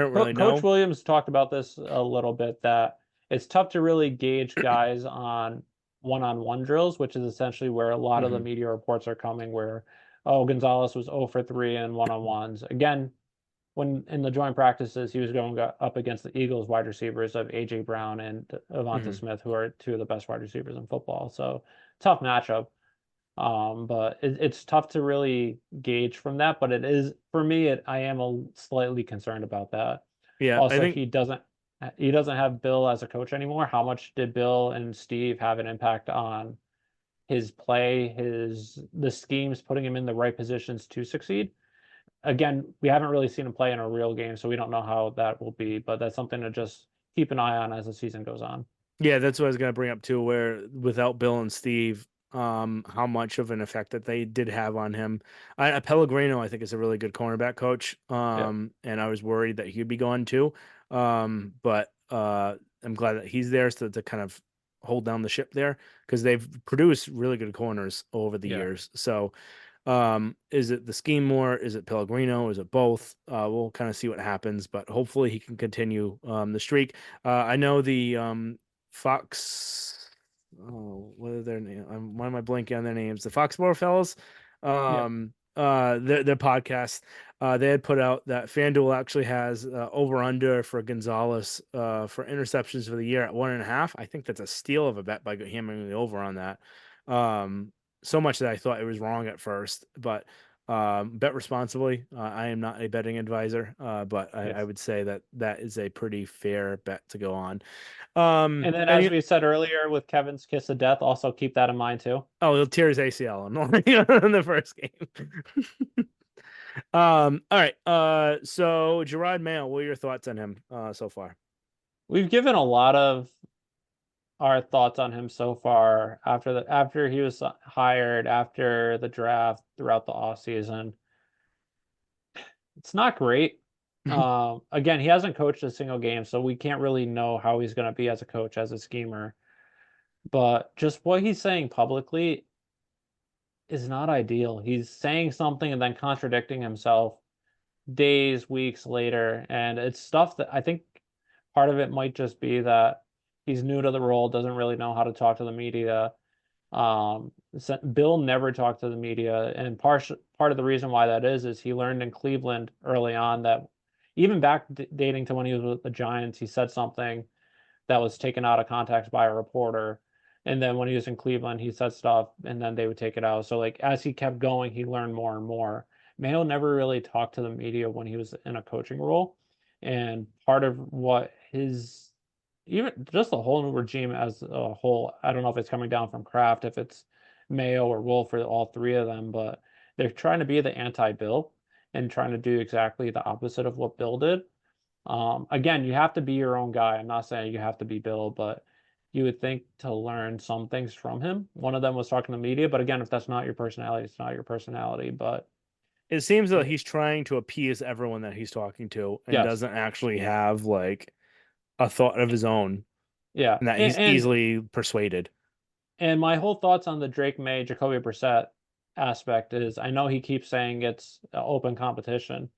don't really Coach know. Williams talked about this a little bit that it's tough to really gauge guys on one-on-one drills, which is essentially where a lot of the Hmm. media reports are coming where, oh, Gonzalez was 0 for 3 in one-on-ones. Again, when in the joint practices, he was going up against the Eagles wide receivers of A.J. Brown and Avonta Hmm. Smith, who are two of the best wide receivers in football. So tough matchup. But it's tough to really gauge from that. But it is for me. I am slightly concerned about that. Yeah, I Also, think. he doesn't have Bill as a coach anymore. How much did Bill and Steve have an impact on his play, the schemes, putting him in the right positions to succeed? Again, we haven't really seen him play in a real game, so we don't know how that will be. But that's something to just keep an eye on as the season goes on. Yeah, that's what I was gonna bring up too, where without Bill and Steve, how much of an effect that they did have on him. Pellegrino, I think, is a really good cornerback coach. Yeah, And I was worried that he'd be gone too. But I'm glad that he's there to kind of hold down the ship there because they've produced really good corners over the yeah, years. So is it the scheme more? Is it Pellegrino? Is it both? We'll kind of see what happens, but hopefully he can continue the streak. I know the Fox. Oh, what are their name? Why am I blanking on their names? The Foxborough fellas. yeah. Their podcast. They had put out that FanDuel actually has over under for Gonzalez for interceptions for the year at 1.5. I think that's a steal of a bet by hammering the over on that. Um, so much that I thought it was wrong at first, but bet responsibly. I am not a betting advisor, but I Yes. would say that that is a pretty fair bet to go on. And then, And as we said earlier with Kevin's kiss of death, also keep that in mind too. oh, he'll tear his ACL in the first game. All right. So Gerard Mayo, what are your thoughts on him so far? We've given a lot of our thoughts on him so far after he was hired, after the draft, throughout the off season. It's not great. Again, he hasn't coached a single game, so we can't really know how he's going to be as a coach, as a schemer. But just what he's saying publicly is not ideal. He's saying something and then contradicting himself days, weeks later. And it's stuff that I think part of it might just be that he's new to the role, doesn't really know how to talk to the media. Bill never talked to the media, and part of the reason why that is he learned in Cleveland early on that even back dating to when he was with the Giants, he said something that was taken out of context by a reporter. And then when he was in Cleveland, he said stuff and then they would take it out. So like as he kept going, he learned more and more. Mayo never really talked to the media when he was in a coaching role. And part of what his, even just the whole new regime as a whole, I don't know if it's coming down from Kraft, if it's Mayo or Wolf or all three of them, but they're trying to be the anti-Bill and trying to do exactly the opposite of what Bill did. Again, you have to be your own guy. I'm not saying you have to be Bill, but you would think to learn some things from him. One of them was talking to the media, but again, if that's not your personality, it's not your personality. But It seems that it, he's trying to appease everyone that he's talking to and yes, doesn't actually have like a thought of his own yeah, and that he's easily persuaded. and my whole thoughts on the Drake May, Jacoby Brissett aspect is I know he keeps saying it's open competition.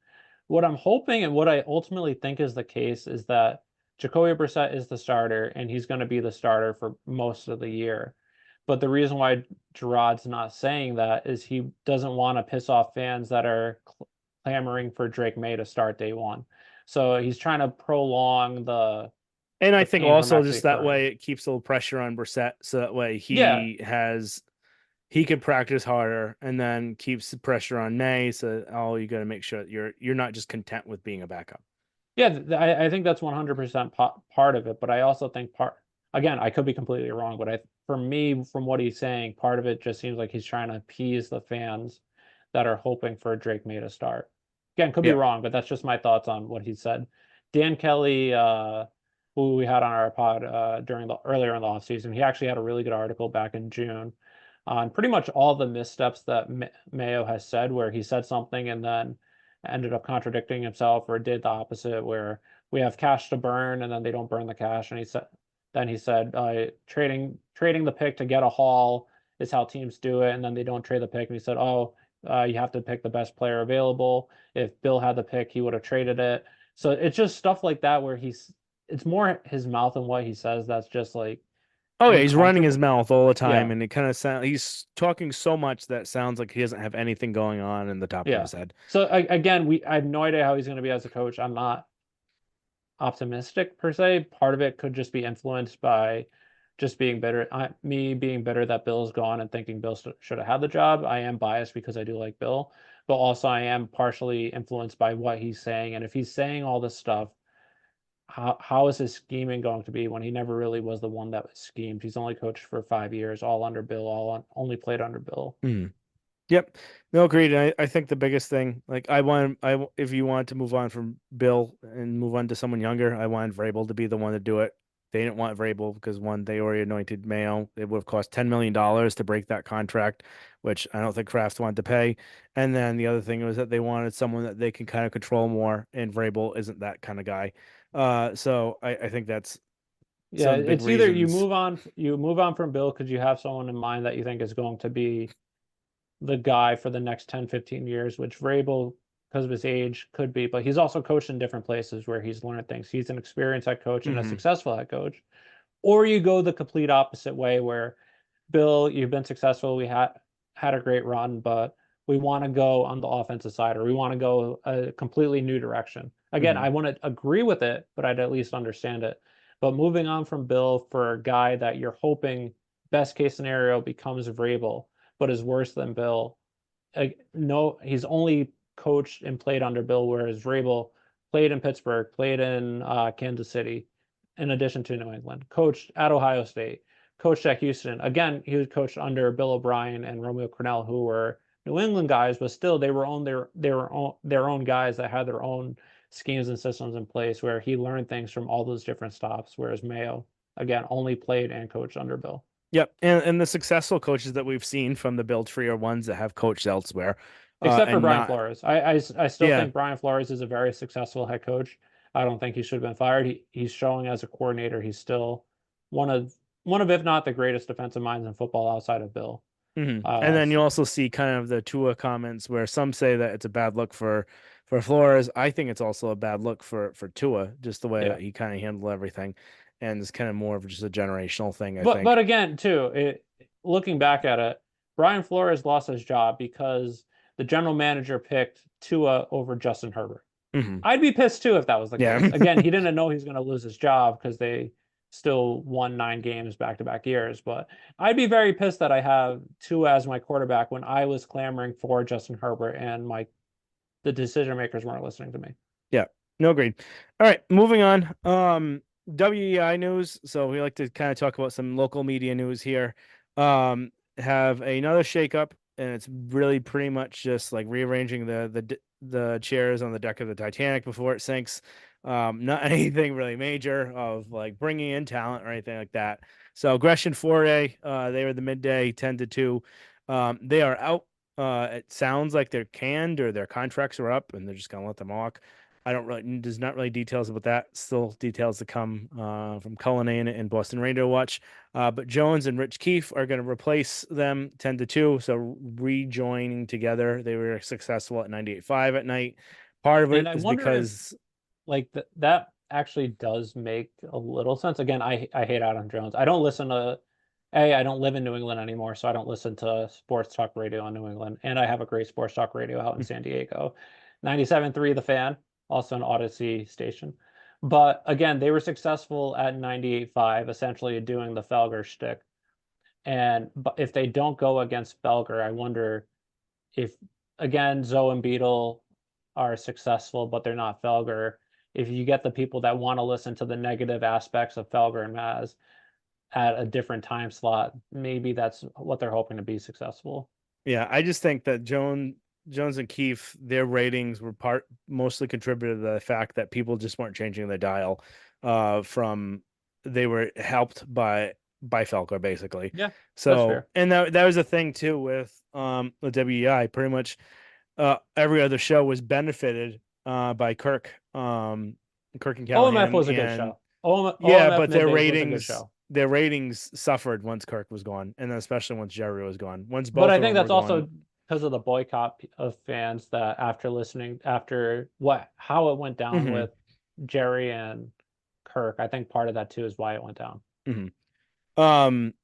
What I'm hoping and what I ultimately think is the case is that Jacoby Brissett is the starter and he's going to be the starter for most of the year. But the reason why Gerard's not saying that is he doesn't want to piss off fans that are clamoring for Drake May to start day one. So he's trying to prolong And I the think pain from also actually just that occurring. way it keeps a little pressure on Brissett, so that way Yeah, he can practice harder and then keeps the pressure on May. So you got to make sure that you're not just content with being a backup. yeah, I think that's 100% part of it. But I also think again, I could be completely wrong, but for me, from what he's saying, part of it just seems like he's trying to appease the fans that are hoping for Drake May to start. Again, could be Yep. wrong, but that's just my thoughts on what he said. Dan Kelly, who we had on our pod during the earlier in the offseason, he actually had a really good article back in June on pretty much all the missteps that Mayo has said, where he said something and then ended up contradicting himself or did the opposite, where we have cash to burn and then they don't burn the cash. And he said trading the pick to get a haul is how teams do it, and then they don't trade the pick. And he said, oh, you have to pick the best player available. If Bill had the pick, he would have traded it. So it's just stuff like that where it's more his mouth and what he says that's just like Oh yeah, he's running his uncomfortable. mouth all the time, Yeah, and it kind of sounds he's talking so much that sounds like he doesn't have anything going on in the top of yeah. his head. So again, I have no idea how he's going to be as a coach. I'm not optimistic per se. Part of it could just be influenced by just being bitter, me being bitter that Bill's gone and thinking Bill should have had the job. I am biased because I do like Bill, but also I am partially influenced by what he's saying. And if he's saying all this stuff, how is his scheming going to be when he never really was the one that was schemed? He's only coached for 5 years, all under Bill, only played under Bill. Hmm. Yep. No, agreed. I think the biggest thing, like if you want to move on from Bill and move on to someone younger, I wanted Vrabel to be the one to do it. They didn't want Vrabel because one, they already anointed Mayo. It would have cost $10 million to break that contract, which I don't think Kraft wanted to pay. And then the other thing was that they wanted someone that they can kind of control more, and Vrabel isn't that kind of guy. So I think that's Yeah, some big it's either reasons. you move on from Bill because you have someone in mind that you think is going to be the guy for the next 10, 15 years, which Vrabel, because of his age, could be, but he's also coached in different places where he's learned things. He's an experienced head coach and a Hmm. successful head coach. Or you go the complete opposite way where Bill, you've been successful. We had a great run, but we want to go on the offensive side, or we want to go a completely new direction. Again, Hmm. I want to agree with it, but I'd at least understand it. But moving on from Bill for a guy that you're hoping best case scenario becomes Vrabel, but is worse than Bill. No, he's only coached and played under Bill, whereas Vrabel played in Pittsburgh, played in Kansas City, in addition to New England, coached at Ohio State, coached at Houston. Again, he was coached under Bill O'Brien and Romeo Crennel, who were New England guys, but still they were their own guys that had their own schemes and systems in place where he learned things from all those different stops, whereas Mayo, again, only played and coached under Bill. Yep, and the successful coaches that we've seen from the Build Tree are ones that have coached elsewhere, Except for and Brian not Flores. I still yeah. think Brian Flores is a very successful head coach. I don't think he should have been fired. He's showing as a coordinator, he's still one of if not the greatest defensive minds in football outside of Bill. And then So, you also see kind of the Tua comments where some say that it's a bad look for Flores. I think it's also a bad look for Tua, just the way yeah. that he kind of handled everything, and it's kind of more of just a generational thing, I But think. again, too, looking back at it, Brian Flores lost his job because the general manager picked Tua over Justin Herbert. Hmm. I'd be pissed too if that was the case. Yeah. Again, he didn't know he was going to lose his job because they still won 9 games back to back years. But I'd be very pissed that I have Tua as my quarterback when I was clamoring for Justin Herbert and my the decision makers weren't listening to me. Yeah, no, agreed. All right, moving on. WEI news. So we like to kind of talk about some local media news here. Have another shakeup, and it's really pretty much just like rearranging the chairs on the deck of the Titanic before it sinks. Not anything really major of like bringing in talent or anything like that. So Gresham Foray, they were the midday 10-2. They are out. It sounds like they're canned or their contracts are up, and they're just gonna let them walk. I don't really, there's not really details about that. Still details to come from Cullinane and Boston Radio Watch. But Jones and Rich Keefe are going to replace them 10-2. So rejoining together. They were successful at 98.5 at night. Part of And it I is wonder if because, like that actually does make a little sense. Again, I hate Adam Jones. I don't listen to I don't live in New England anymore, so I don't listen to sports talk radio in New England. And I have a great sports talk radio out in San Diego. 97.3 The Fan, also an Odyssey station. But again, they were successful at 98.5, essentially doing the Felger shtick. And but if they don't go against Felger, I wonder if again Zoe and Beetle are successful, but they're not Felger. If you get the people that want to listen to the negative aspects of Felger and Maz at a different time slot, maybe that's what they're hoping to be successful. yeah, I just think that Jones and Keefe, their ratings were mostly contributed to the fact that people just weren't changing the dial from they were helped by Felco basically. Yeah, that's So fair. and that was a thing too with the WEI. Pretty much every other show was benefited by Kirk and OMF Callahan, was a good and show. OMF, yeah, OMF but their Middays was a good ratings show. their ratings suffered once Kirk was gone, and then especially once Jerry was gone. Once But both I of think them were that's gone. also because of the boycott of fans that after listening, after how it went down Hmm. with Jerry and Kirk, I think part of that too is why it went down. Hmm.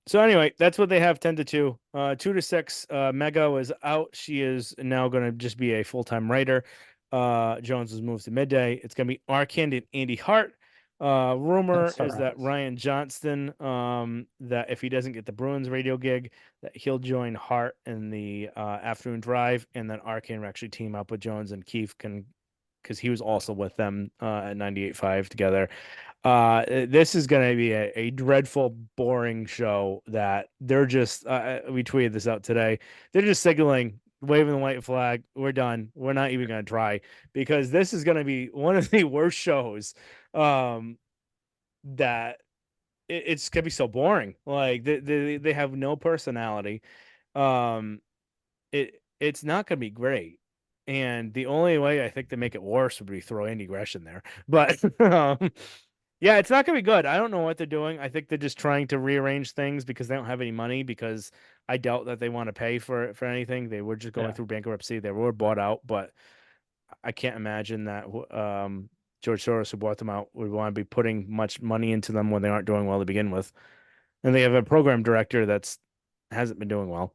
So anyway, that's what they have 10-2. 2-6. Mega was out. She is now gonna just be a full-time writer. Jones has moved to midday. It's gonna be Arkin and Andy Hart. Rumor That's is that horrendous. Ryan Johnston, that if he doesn't get the Bruins radio gig, that he'll join Hart in the afternoon drive, and then Arkin will actually team up with Jones and Keefe can because he was also with them at 98.5 together. This is going to be a dreadful, boring show that they're just, we tweeted this out today. They're just signaling, waving the white flag. We're done. We're not even going to try because this is going to be one of the worst shows that it's going to be so boring. Like they have no personality. Um, it's not going to be great. And the only way I think to make it worse would be throw Andy Gresham there. But yeah, it's not gonna be good. I don't know what they're doing. I think they're just trying to rearrange things because they don't have any money. Because I doubt that they want to pay for anything. They were just going Yeah. through bankruptcy. They were bought out, but I can't imagine that George Soros, who bought them out, would want to be putting much money into them when they aren't doing well to begin with. And they have a program director that's hasn't been doing well.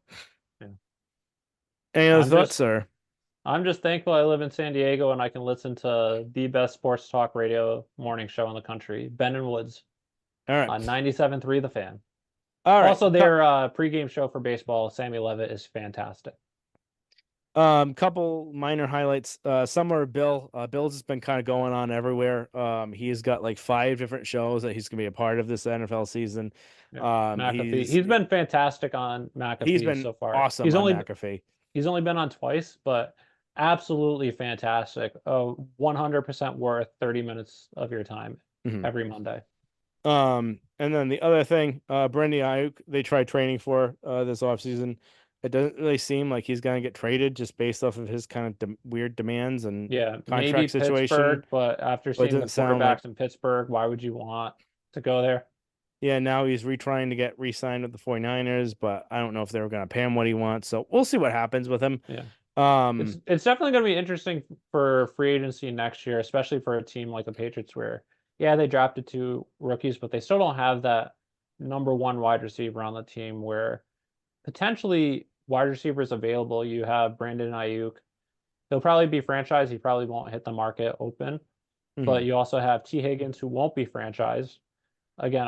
Yeah. Any other I'm thoughts, just or I'm just thankful I live in San Diego and I can listen to the best sports talk radio morning show in the country, Ben and Woods all right, on 97.3 The Fan. all right. Also, their pregame show for baseball, Sammy Levitt, is fantastic. Couple minor highlights. Summer Bill. Bill's has been kind of going on everywhere. He's got like 5 different shows that he's gonna be a part of this NFL season. Yeah. McAfee. He's He's been fantastic on he's McAfee been so far. awesome on McAfee. He's only been on twice, but absolutely fantastic. 100% worth 30 minutes of your time Mhm. every Monday. And then the other thing, Brendan Ayuk, they tried training for this offseason. It doesn't really seem like he's gonna get traded just based off of his kind of weird demands and Yeah, maybe contract situation. Pittsburgh, but after But it seeing the doesn't sound like, quarterbacks in Pittsburgh, why would you want to go there? yeah, now he's retrying to get re-signed with the 49ers, but I don't know if they were gonna pay him what he wants. So we'll see what happens with him. Yeah. Um, It's definitely going to be interesting for free agency next year, especially for a team like the Patriots, where yeah, they drafted 2 rookies, but they still don't have that number one wide receiver on the team. Where potentially wide receivers available, you have Brandon Ayuk. He'll probably be franchised. He probably won't hit the market open, but mhm, you also have T Higgins who won't be franchised. Again,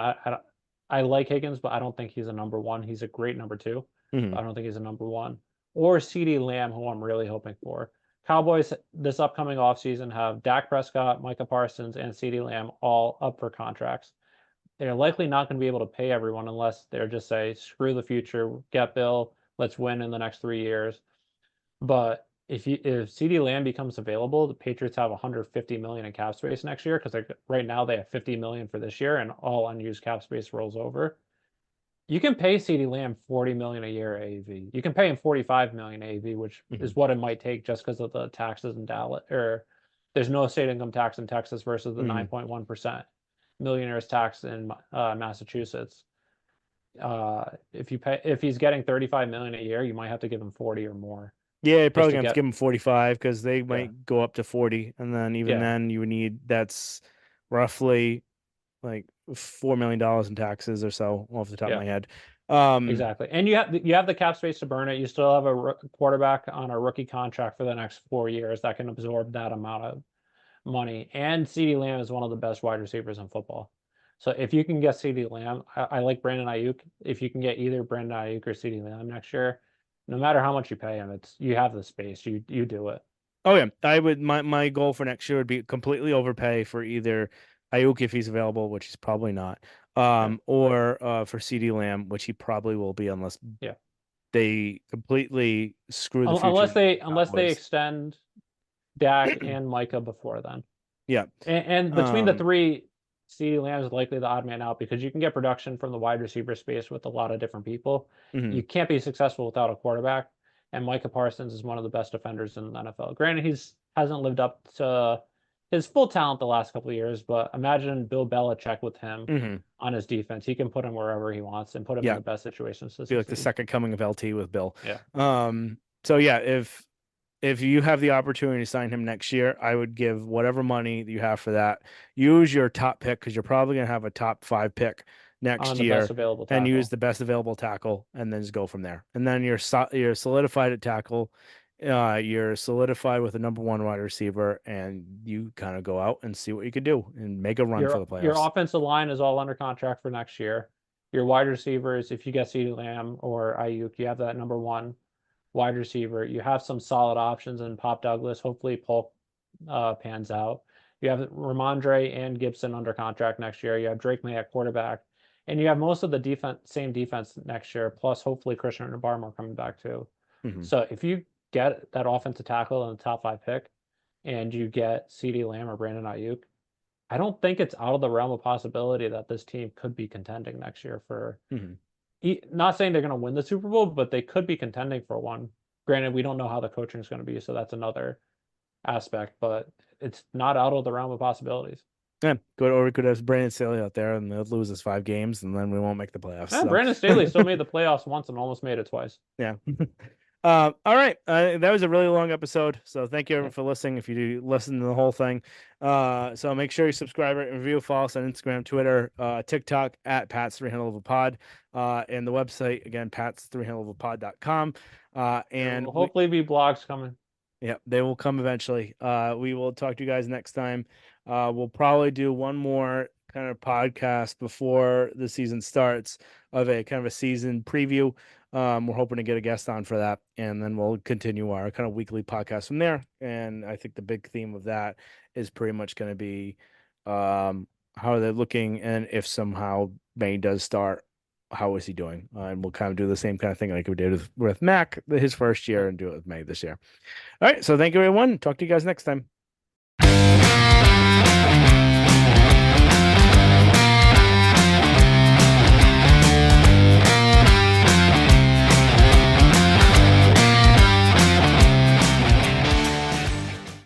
I like Higgins, but I don't think he's a number one. He's a great number two, mhm. but I don't think he's a number one. Or CeeDee Lamb, who I'm really hoping for. Cowboys this upcoming offseason have Dak Prescott, Micah Parsons, and CeeDee Lamb all up for contracts. They're likely not going to be able to pay everyone unless they're just say, screw the future, get Bill, let's win in the next 3 years. But if CeeDee Lamb becomes available, the Patriots have 150 million in cap space next year because right now they have 50 million for this year and all unused cap space rolls over. You can pay CeeDee Lamb 40 million a year AAV. You can pay him 45 million AAV, which is what it might take just because of the taxes in Dallas, or there's no state income tax in Texas versus the 9.1% millionaires tax in Massachusetts. If he's getting 35 million a year, you might have to give him 40 or more. Yeah, you're probably gonna have to give him 45 because they might go up to 40, and then then you would need that's roughly like $4 million in taxes or so off the top of my head. Exactly, and you have the cap space to burn it. You still have a quarterback on a rookie contract for the next 4 years that can absorb that amount of money. And CeeDee Lamb is one of the best wide receivers in football. So if you can get CeeDee Lamb, I like Brandon Ayuk. If you can get either Brandon Ayuk or CeeDee Lamb next year, no matter how much you pay him, you have the space. You do it. Oh yeah, I would. My goal for next year would be completely overpay for either Ayuk if he's available, which he's probably not, or for CeeDee Lamb, which he probably will be unless they completely screw the future. Unless they extend Dak and Micah before then. Yeah, and between the three, CeeDee Lamb is likely the odd man out because you can get production from the wide receiver space with a lot of different people. You can't be successful without a quarterback. And Micah Parsons is one of the best defenders in the NFL. Granted, hasn't lived up to his full talent the last couple of years, but imagine Bill Belichick with him on his defense. He can put him wherever he wants and put him in the best situations. To be like the second coming of LT with Bill. Yeah. So yeah, if you have the opportunity to sign him next year, I would give whatever money that you have for that. Use your top pick because you're probably going to have a top 5 pick next year and use the best available tackle and then just go from there. And then you're solidified at tackle. You're solidified with a number 1 wide receiver and you kind of go out and see what you could do and make a run for the playoffs. Your offensive line is all under contract for next year. Your wide receivers, if you get CeeDee Lamb or Ayuk, you have that number 1 wide receiver. You have some solid options in Pop Douglas. Hopefully Polk pans out. You have Ramondre and Gibson under contract next year. You have Drake May at quarterback. And you have most of the same defense next year, plus hopefully Christian Barmore coming back too. So if you get that offensive tackle in the top 5 pick and you get CeeDee Lamb or Brandon Ayuk, I don't think it's out of the realm of possibility that this team could be contending next year for not saying they're going to win the Super Bowl, but they could be contending for one. Granted, we don't know how the coaching is going to be, so that's another aspect, but it's not out of the realm of possibilities. Yeah, good. Or we could have Brandon Staley out there and they'll lose us 5 games and then we won't make the playoffs. So. Brandon Staley still made the playoffs once and almost made it twice. Yeah. All right. That was a really long episode. So thank you everyone for listening. If you do listen to the whole thing. So make sure you subscribe, rate, and review, follow us on Instagram, Twitter, TikTok at Pat's 300 Pod. And the website again, Pat's300pod.com. And will hopefully be blogs coming. Yeah, they will come eventually. We will talk to you guys next time. We'll probably do one more kind of podcast before the season starts of a kind of a season preview. We're hoping to get a guest on for that, and then we'll continue our kind of weekly podcast from there. And I think the big theme of that is pretty much going to be how they're looking, and if somehow Maye does start, how is he doing? And we'll kind of do the same kind of thing like we did with Mac his first year and do it with Maye this year. All right, so thank you everyone. Talk to you guys next time.